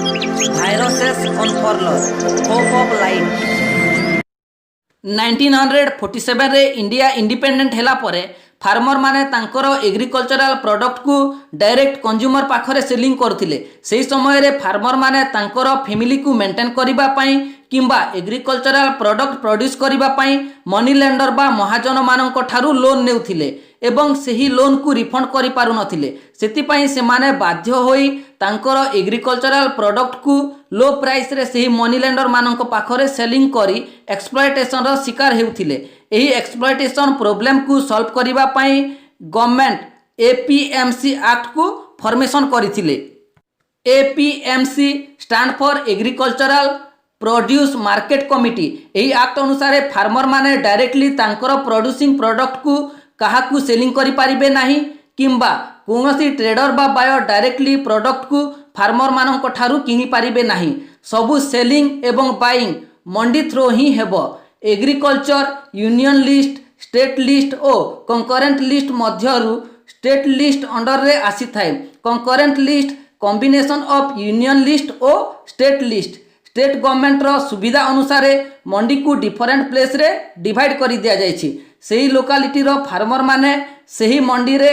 Viruses अनफर्लर hope of life 1947 रे India independent हैला परे फार्मर माने तांकर एग्रीकल्चरल प्रोडक्ट को डायरेक्ट कंज्यूमर पाखरे सेलिंग करथिले। सेही समय रे फार्मर माने तांकर फैमिली को मेंटेन करिबा पई किंबा एग्रीकल्चरल प्रोडक्ट प्रोड्यूस करिबा पई मनी लेंडर बा महाजन मानक ठारू लोन नेउथिले एवं सही लोन को रिफंड करि पारु नथिले। सेति पई से माने बाध्य होई तांकर एग्रीकल्चरल प्रोडक्ट को लो प्राइस रे सही मनी लेंडर मानक पाखरे सेलिंग करी एक्सप्लॉयटेशन रो शिकार हेउथिले। एही एक्सप्लॉयटेशन प्रॉब्लम को सॉल्व करिबा पई गवर्नमेंट APMC एक्ट को फॉर्मेशन करिथिले। APMC stand for agricultural produce market committee. एही एक्ट अनुसार फार्मर माने डायरेक्टली तांकर प्रोड्यूसिंग प्रोडक्ट को काहाकू सेलिंग करि पारिबे नाही किंबा कोनोसी ट्रेडर बा बायर डायरेक्टली प्रोडक्ट को फार्मर मानक ठारू किनि पारिबे नाही। सबु सेलिंग एवं बाइंग मंडी थ्रो ही हेबो। Agriculture union list state list ओ कंकरेंट लिस्ट मध्यरु स्टेट लिस्ट अंडर रे आसी थाए। Concurrent list combination of union list ओ स्टेट लिस्ट। स्टेट गवर्नमेंट रो सुविधा अनुसार मंडी को डिफरेंट प्लेस रे डिवाइड करि दिया जायछि। सेही लोकालिटी रो फार्मर माने सेही मंडी रे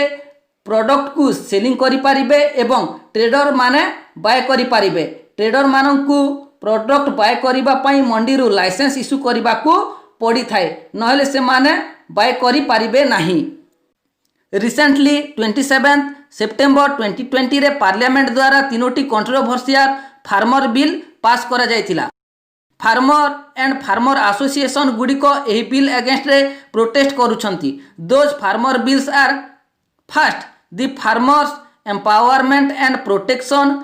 प्रोडक्ट को सेलिंग करि पारिबे एवं ट्रेडर माने बाय करि पारिबे। ट्रेडर माननकु प्रोडक्ट बाय करिबा पई मंडी रु लाइसेंस इशू करिबा को पड़ी थाए नहले से माने बाय करि पारिबे नाही। रिसेंटली 27 सेप्टेम्बर 2020 रे पार्लियामेंट द्वारा तीनोटी कंट्रोवर्शियल फार्मर बिल पास करा जायतिला। फार्मर एंड फार्मर एसोसिएशन गुडिको एही बिल अगेंस्ट रे प्रोटेस्ट करूछंती। Those farmer bills are first the farmers empowerment and protection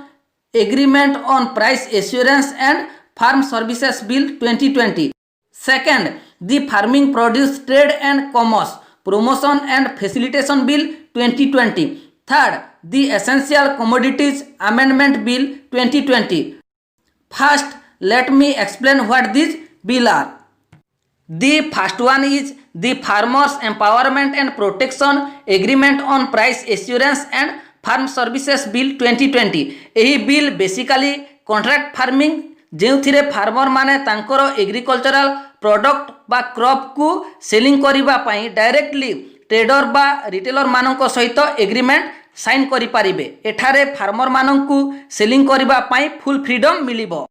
agreement on price assurance and farm services bill 2020। Second the farming produce trade and commerce promotion and facilitation bill 2020। third the essential commodities amendment bill 2020। first let me explain what these bill are। the first one is the farmers empowerment and protection agreement on price assurance and farm services bill 2020। एही bill basically contract farming जेउथिरे farmer माने तांकर agricultural product बा crop को selling करिबा पई directly trader बा retailer मानक सहित एग्रीमेंट साइन करि पारिबे। एठारे फार्मर मानकू सेलिंग करिबा पई फुल फ्रीडम मिलिबो।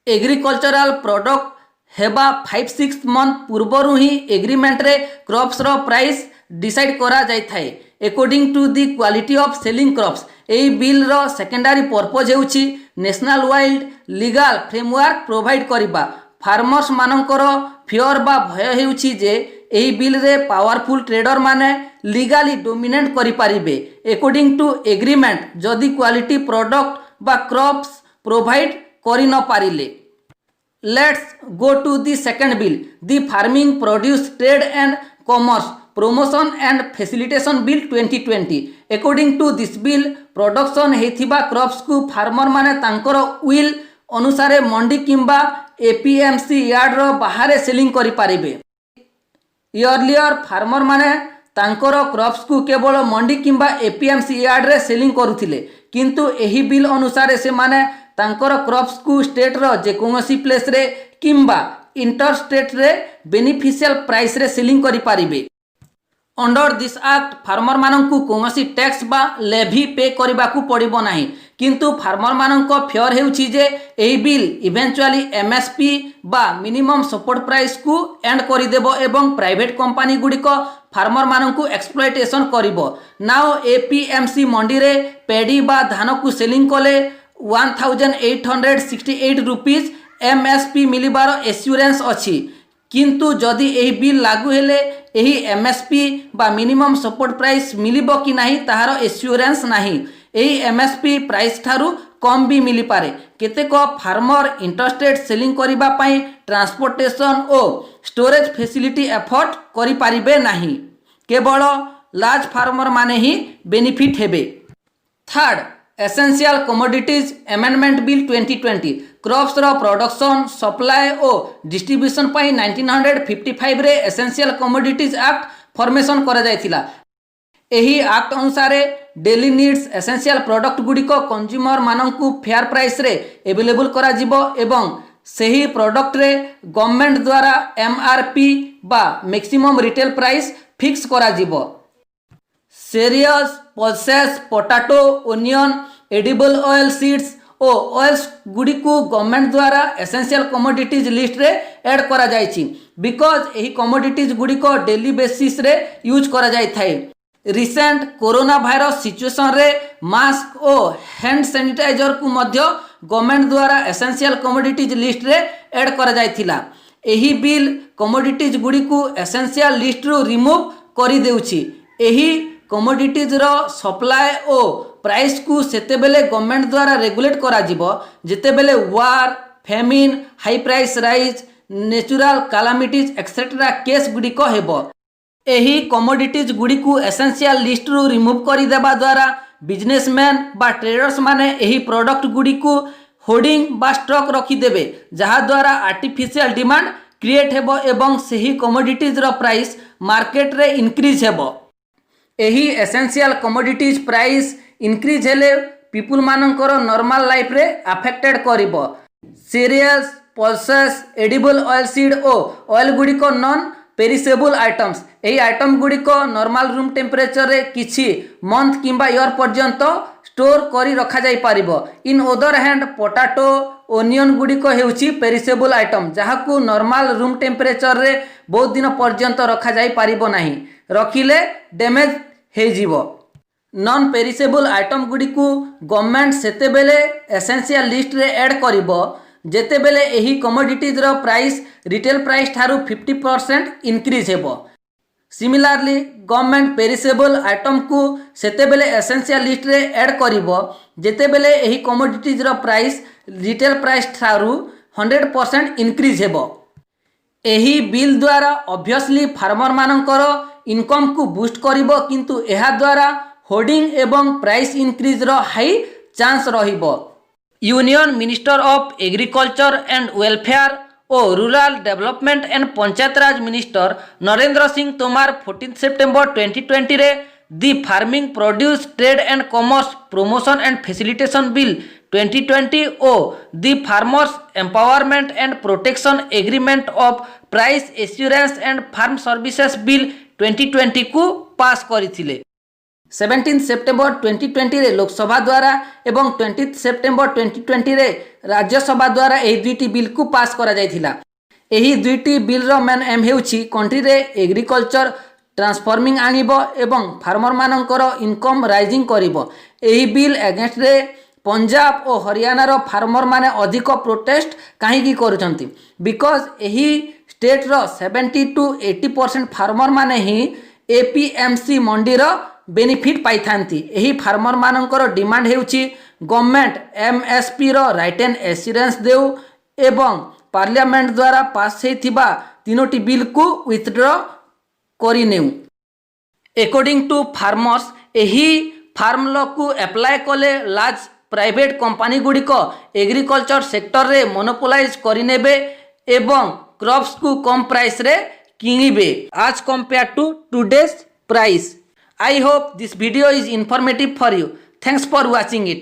एग्रीकल्चरल प्रोडक्ट हेबा 5-6 मंथ पूर्वरु ही एग्रीमेंट रे क्रॉप्स रो प्राइस डिसाइड करा जाय थाए according to the quality of selling crops. एही बिल रो सेकेंडरी पर्पज हेउची national wide legal framework provide करिबा। फार्मर्स मानकर फियर बा भय हेउची जे एही बिल रे पावरफुल ट्रेडर माने लीगली डोमिनेट करि पारिबे अकॉर्डिंग टू एग्रीमेंट जदि क्वालिटी प्रोडक्ट बा क्रॉप्स प्रोवाइड करि न पारिले। Let's go to the second bill the farming produce trade and commerce promotion and facilitation bill 2020। According to this bill production हेथिबा crops को farmer माने तांकर विल अनुसार मंडी किंबा APMC यार्ड रो बाहर सेलिंग करि पारिबे। इयरलियर फार्मर माने तांकर क्रॉप्स को केवल मंडी किंबा APMC यार्ड रे सेलिंग करुथिले किंतु एही बिल अनुसार से माने तांकर क्रॉप्स को स्टेट रो जे कोनोसी प्लेस रे किंबा इंटर स्टेट रे बेनिफिशियल प्राइस रे सेलिंग करि पारिबे। अंडर दिस एक्ट फार्मर माननकु कोनोसी टैक्स बा लेभी पे करबा को पड़िबो नाही किंतु फार्मर माननक फेयर हेउची जे एही बिल इवेंचुअली MSP बा मिनिमम सपोर्ट प्राइस को एंड करि देबो एवं प्राइवेट कंपनी गुडिको फार्मर माननकु एक्सप्लॉयटेशन करिवो। नाउ APMC मंडी रे पेडी बा धान को सेलिंग कले 1868 रुपीस MSP मिलिबार एश्योरेंस अछि किंतु जदि एही बिल लागू हेले एही MSP बा मिनिमम सपोर्ट प्राइस मिलिबो कि नाही ताहार एश्योरेंस नाही। एही MSP प्राइस थारु कम भी मिली पारे। केतेक फार्मर इंटरस्टेट सेलिंग करिबा पई ट्रांसपोर्टेशन ओ स्टोरेज फैसिलिटी एफर्ट करि पारिबे नाही केवल लार्ज फार्मर माने ही बेनिफिट हेबे। Third essential commodities amendment bill 2020 crops रो प्रोडक्शन सप्लाई और डिस्ट्रीब्यूशन पई 1955 रे एसेंशियल कमोडिटीज एक्ट फॉर्मेशन करा जायतिला। एही एक्ट अनुसार डेली नीड्स एसेंशियल प्रोडक्ट गुड़िक कंज्यूमर माननकु फेयर प्राइस रे अवेलेबल करा जिवो एवं सही प्रोडक्ट रे गवर्नमेंट द्वारा एमआरपी बा मैक्सिमम रिटेल प्राइस फिक्स करा जिवो। Cereals, pulses, potato, onion, edible oil seeds ओ ऑयल्स गुड़िकु गवर्नमेंट द्वारा एसेंशियल कमोडिटीज लिस्ट रे ऐड करा जायछि बिकॉज एही कमोडिटीज गुड़िको डेली बेसिस रे यूज करा जाय थाए। रिसेंट कोरोना वायरस सिचुएशन रे मास्क और हैंड सैनिटाइजर को मध्य गवर्नमेंट द्वारा एसेंशियल कमोडिटीज लिस्ट रे ऐड करा जायथिला। एही बिल कमोडिटीज गुड़िकु एसेंशियल लिस्ट रू रिमूव करि देउछि। एही कमोडिटीज रो सप्लाई ओ प्राइस को सेतेबेले गवर्नमेंट द्वारा रेगुलेट करा जिवो जेतेबेले war, famine, high price rise, natural calamities etcetera case गुड़िक हेबो। एही कमोडिटीज गुड़िकु एसेंशियल लिस्ट रू रिमूव करि देबा द्वारा बिजनेसमैन बा ट्रेडर्स माने एही प्रोडक्ट गुड़िकु होर्डिंग बा स्टॉक रखी देबे जहा द्वारा आर्टिफिशियल डिमांड क्रिएट हेबो एवं सही कमोडिटीज रो प्राइस मार्केट रे इंक्रीज हेबो। एही एसेंशियल कमोडिटीज प्राइस इंक्रीज हेले पीपुल मानकर नॉर्मल लाइफ रे अफेक्टेड करिवो। Cereals, pulses, edible oil seed ओ ऑयल गुड़िक नॉन पेरिसेबल आइटम्स एही आइटम गुड़िक नॉर्मल रूम टेम्परेचर रे किछि मंथ किंबा ईयर पर्यंत स्टोर करी रखा जाई पारिबो। In other hand potato, onion गुड़िक हेउछि पेरिसेबल आइटम जहाकू नॉर्मल रूम टेम्परेचर रे बहुत दिन पर्यंत रखा जाई पारिबो नाही, रखिले डैमेज हे जीवो। नॉन पेरिसेबल आइटम गुड़िकु गवर्नमेंट सेतेबेले एसेंशियल लिस्ट रे ऐड करिवो जेतेबेले एही कमोडिटीज रो प्राइस रिटेल प्राइस ठारू 50% इंक्रीज हेबो। सिमिलरली गवर्नमेंट पेरिसेबल आइटम को सेतेबेले एसेंशियल लिस्ट रे ऐड करिवो जेतेबेले एही कमोडिटीज रो प्राइस रिटेल प्राइस ठारू 100% इंक्रीज हेबो। एही बिल द्वारा ऑब्वियसली फार्मर मानकर इनकम को बूस्ट करिवो किंतु एहा द्वारा होर्डिंग एवं प्राइस इंक्रीज रो हाई चांस रहिबो। Union minister of agriculture and welfare और rural development and panchayat raj minister Narendra Singh Tomar 14 सितंबर 2020 रे the farming produce trade and commerce promotion and facilitation bill 2020 और the farmers empowerment and protection agreement of price assurance and farm services bill 2020 को पास करिथिले। 17 सितंबर 2020 रे लोकसभा द्वारा एवं 20 सितंबर 2020 रे राज्यसभा द्वारा एही दुईटी बिल को पास करा जायथिला। एही दुईटी बिल रो मेन एम हेउछि कंट्री रे एग्रीकल्चर ट्रांसफॉर्मिंग आनिबो एवं फार्मर मानकर इनकम राइजिंग करिवो। एही बिल अगेंस्ट रे पंजाब और हरियाणा रो फार्मर माने अधिक प्रोटेस्ट काहेकि करूछंती बिकॉज एही स्टेट रो 70 to 80% फार्मर माने ही एपीएमसी मंडी रो बेनिफिट पाई थांती। एही फार्मर मानकर डिमांड हेउछि गवर्नमेंट एमएसपी रो राइट एंड एश्योरेंस देउ एवं पार्लियामेंट द्वारा पास हेथिबा तीनोटी बिल को विथड्रॉ करि नेउ। अकॉर्डिंग टू फार्मर्स एही फार्म लॉ को अप्लाई कले लार्ज प्राइवेट कंपनी गुड़िक एग्रीकल्चर सेक्टर रे मोनोपोलाइज करिनेबे एवं क्रॉप्स को कम प्राइस रे किनिबे आज compare to today's price. I hope this video is informative for you. Thanks for watching it.